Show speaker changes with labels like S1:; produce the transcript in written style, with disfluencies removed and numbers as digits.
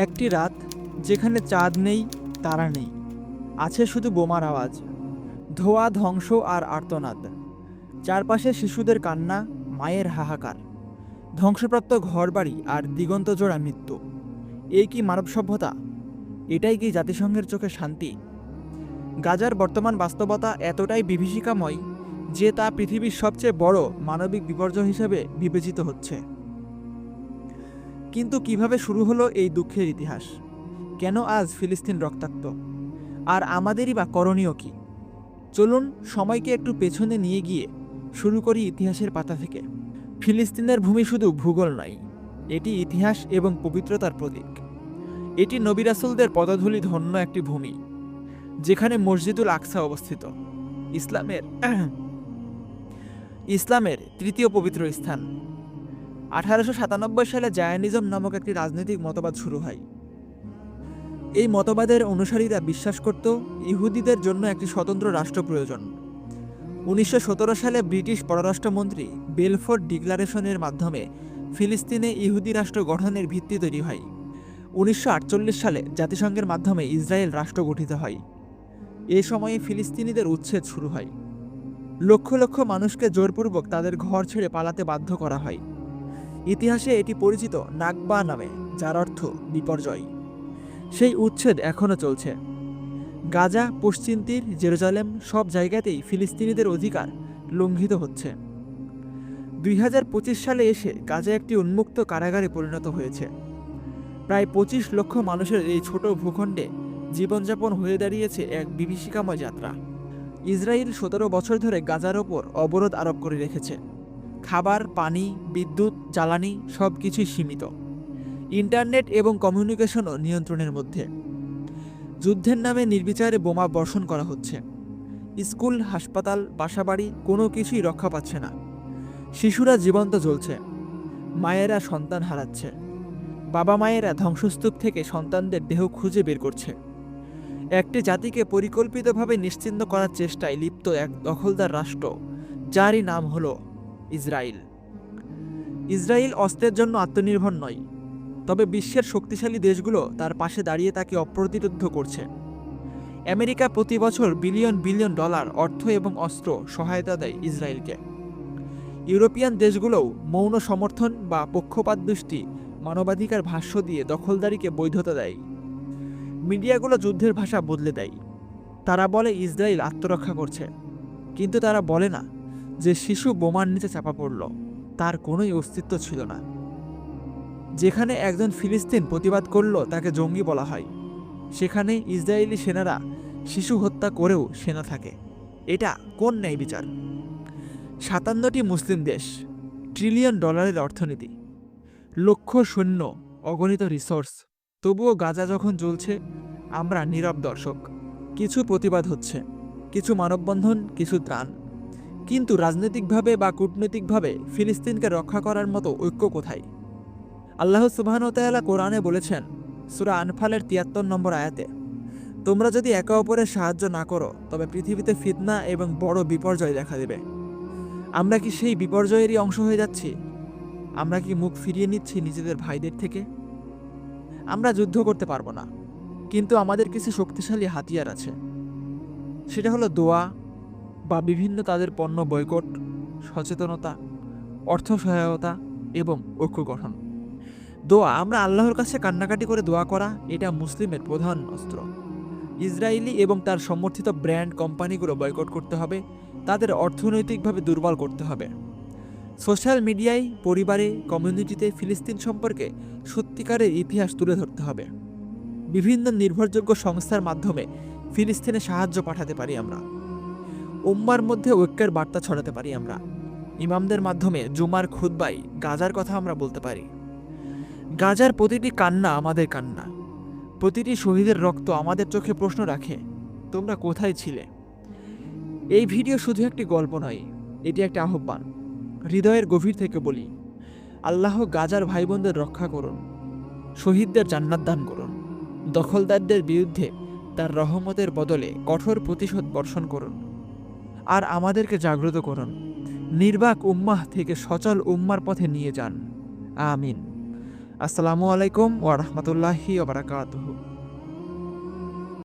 S1: একটি রাত যেখানে চাঁদ নেই, তারা নেই, আছে শুধু বোমার আওয়াজ, ধোঁয়া, ধ্বংস আর আর্তনাদ। চারপাশে শিশুদের কান্না, মায়ের হাহাকার, ধ্বংসপ্রাপ্ত ঘরবাড়ি আর দিগন্তজোড়া মৃত্যু। এই কি মানব সভ্যতা? এটাই কি জাতিসংঘের চোখে শান্তি? গাজার বর্তমান বাস্তবতা এতটাই বিভীষিকাময় যে তা পৃথিবীর সবচেয়ে বড় মানবিক বিপর্যয় হিসেবে বিবেচিত হচ্ছে। কিন্তু কিভাবে শুরু হলো এই দুঃখের ইতিহাস? কেন আজ ফিলিস্তিন রক্তাক্ত? আর আমাদেরই বা করণীয় কি? চলুন সময়কে একটু পেছনে নিয়ে গিয়ে শুরু করি ইতিহাসের পাতা থেকে। ফিলিস্তিনের ভূমি শুধু ভূগোল নয়, এটি ইতিহাস এবং পবিত্রতার প্রতীক। এটি নবী রাসূলদের পদধূলি ধন্য একটি ভূমি, যেখানে মসজিদুল আকসা অবস্থিত, ইসলামের তৃতীয় পবিত্র স্থান। 1897 সালে জায়নিজম নামক একটি রাজনৈতিক মতবাদ শুরু হয়। এই মতবাদের অনুসারীরা বিশ্বাস করত ইহুদিদের জন্য একটি স্বতন্ত্র রাষ্ট্র প্রয়োজন। 1917 সালে ব্রিটিশ পররাষ্ট্রমন্ত্রী বেলফোর ডিক্লারেশনের মাধ্যমে ফিলিস্তিনে ইহুদি রাষ্ট্র গঠনের ভিত্তি তৈরি হয়। 1948 সালে জাতিসংঘের মাধ্যমে ইসরায়েল রাষ্ট্র গঠিত হয়। এ সময়ে ফিলিস্তিনিদের উচ্ছেদ শুরু হয়। লক্ষ লক্ষ মানুষকে জোরপূর্বক তাদের ঘর ছেড়ে পালাতে বাধ্য করা হয়। ইতিহাসে এটি পরিচিত নাকবা নামে, যার অর্থ বিপর্যয়। সেই উচ্ছেদ এখনও চলছে। গাজা, পশ্চিম তীর, জেরুজালেম সব জায়গাতেই ফিলিস্তিনিদের অধিকার লঙ্ঘিত হচ্ছে। 2025 সালে এসে গাজা একটি উন্মুক্ত কারাগারে পরিণত হয়েছে। প্রায় 25 লক্ষ মানুষের এই ছোট ভূখণ্ডে জীবনযাপন হয়ে দাঁড়িয়েছে এক বিভীষিকাময় যাত্রা। ইসরায়েল 17 বছর ধরে গাজার ওপর অবরোধ আরোপ করে রেখেছে। খাবার, পানি, বিদ্যুৎ, জ্বালানি সব কিছুই সীমিত। ইন্টারনেট এবং কমিউনিকেশনও নিয়ন্ত্রণের মধ্যে। যুদ্ধের নামে নির্বিচারে বোমা বর্ষণ করা হচ্ছে। স্কুল, হাসপাতাল, বাসাবাড়ি কোনো কিছুই রক্ষা পাচ্ছে না। শিশুরা জীবন্ত জ্বলছে। মায়েরা সন্তান হারাচ্ছে। বাবা মায়েরা ধ্বংসস্তূপ থেকে সন্তানদের দেহ খুঁজে বের করছে। একটি জাতিকে পরিকল্পিতভাবে নিশ্চিহ্ন করার চেষ্টায় লিপ্ত এক দখলদার রাষ্ট্র, যারই নাম হলো ইসরায়েল। ইসরায়েল অস্ত্রের জন্য আত্মনির্ভর নয়, তবে বিশ্বের শক্তিশালী দেশগুলো তার পাশে দাঁড়িয়ে তাকে অপ্রতিরোধ করছে। আমেরিকা প্রতি বছর বিলিয়ন বিলিয়ন ডলার অর্থ এবং অস্ত্র সহায়তা দেয় ইসরায়েলকে। ইউরোপিয়ান দেশগুলোও মৌন সমর্থন বা পক্ষপাতদুষ্টি মানবাধিকার ভাষ্য দিয়ে দখলদারিকে বৈধতা দেয়। মিডিয়াগুলো যুদ্ধের ভাষা বদলে দেয়। তারা বলে ইসরায়েল আত্মরক্ষা করছে, কিন্তু তারা বলে না যে শিশু বোমার নিচে চাপা পড়ল, তার কোনোই অস্তিত্ব ছিল না। যেখানে একজন ফিলিস্তিন প্রতিবাদ করল তাকে জঙ্গি বলা হয়, সেখানে ইসরায়েলি সেনারা শিশু হত্যা করেও সেনা থাকে। এটা কোন ন্যায় বিচার? 57টি মুসলিম দেশ, ট্রিলিয়ন ডলারের অর্থনীতি, লক্ষ সৈন্য, অগণিত রিসোর্স, তবুও গাজা যখন জ্বলছে আমরা নীরব দর্শক। কিছু প্রতিবাদ হচ্ছে, কিছু মানববন্ধন, কিছু ত্রাণ, কিন্তু রাজনৈতিকভাবে বা কূটনৈতিকভাবে ফিলিস্তিনকে রক্ষা করার মতো ঐক্য কোথায়? আল্লাহ সুবহানাহু ওয়া তাআলা কোরআনে বলেছেন, সূরা আনফালের 73 নম্বর আয়াতে, তোমরা যদি একে অপরের সাহায্য না করো তবে পৃথিবীতে ফিতনা এবং বড় বিপর্যয় দেখা দেবে। আমরা কি সেই বিপর্যয়েরই অংশ হয়ে যাচ্ছি? আমরা কি মুখ ফিরিয়ে নিচ্ছি নিজেদের ভাইদের থেকে? আমরা যুদ্ধ করতে পারবো না, কিন্তু আমাদের কিছু শক্তিশালী হাতিয়ার আছে। সেটা হলো দোয়া বা বিভিন্ন তাদের পণ্য বয়কট, সচেতনতা, অর্থ সহায়তা এবং ঐক্য গঠন। দোয়া, আমরা আল্লাহর কাছে কান্নাকাটি করে দোয়া করা, এটা মুসলিমের প্রধান অস্ত্র। ইসরায়েলি এবং তার সমর্থিত ব্র্যান্ড কোম্পানিগুলো বয়কট করতে হবে, তাদের অর্থনৈতিকভাবে দুর্বল করতে হবে। সোশ্যাল মিডিয়ায়, পরিবারে, কমিউনিটিতে ফিলিস্তিন সম্পর্কে সত্যিকারের ইতিহাস তুলে ধরতে হবে। বিভিন্ন নির্ভরযোগ্য সংস্থার মাধ্যমে ফিলিস্তিনে সাহায্য পাঠাতে পারি আমরা। উম্মার মধ্যে ঐক্যের বার্তা ছড়াতে পারি আমরা। ইমামদের মাধ্যমে জুমার খুতবায় গাজার কথা আমরা বলতে পারি। গাজার প্রতিটি কান্না আমাদের কান্না, প্রতিটি শহীদের রক্ত আমাদের চোখে প্রশ্ন রাখে, তোমরা কোথায় ছিলে? এই ভিডিও শুধু একটি গল্প নয়, এটি একটা আহ্বান। হৃদয়ের গভীর থেকে বলি, আল্লাহ গাজার ভাই বোনদের রক্ষা করুন, শহীদদের জান্নাত দান করুন, দখলদারদের বিরুদ্ধে তার রহমতের বদলে কঠোর প্রতিশোধ বর্ষণ করুন, আর আমাদেরকে জাগ্রত করুন, নির্বাক উম্মাহ থেকে সচল উম্মার পথে নিয়ে যান। আমিন। আসসালামু আলাইকুম ওয়া রাহমাতুল্লাহি ওয়া বারাকাতুহু।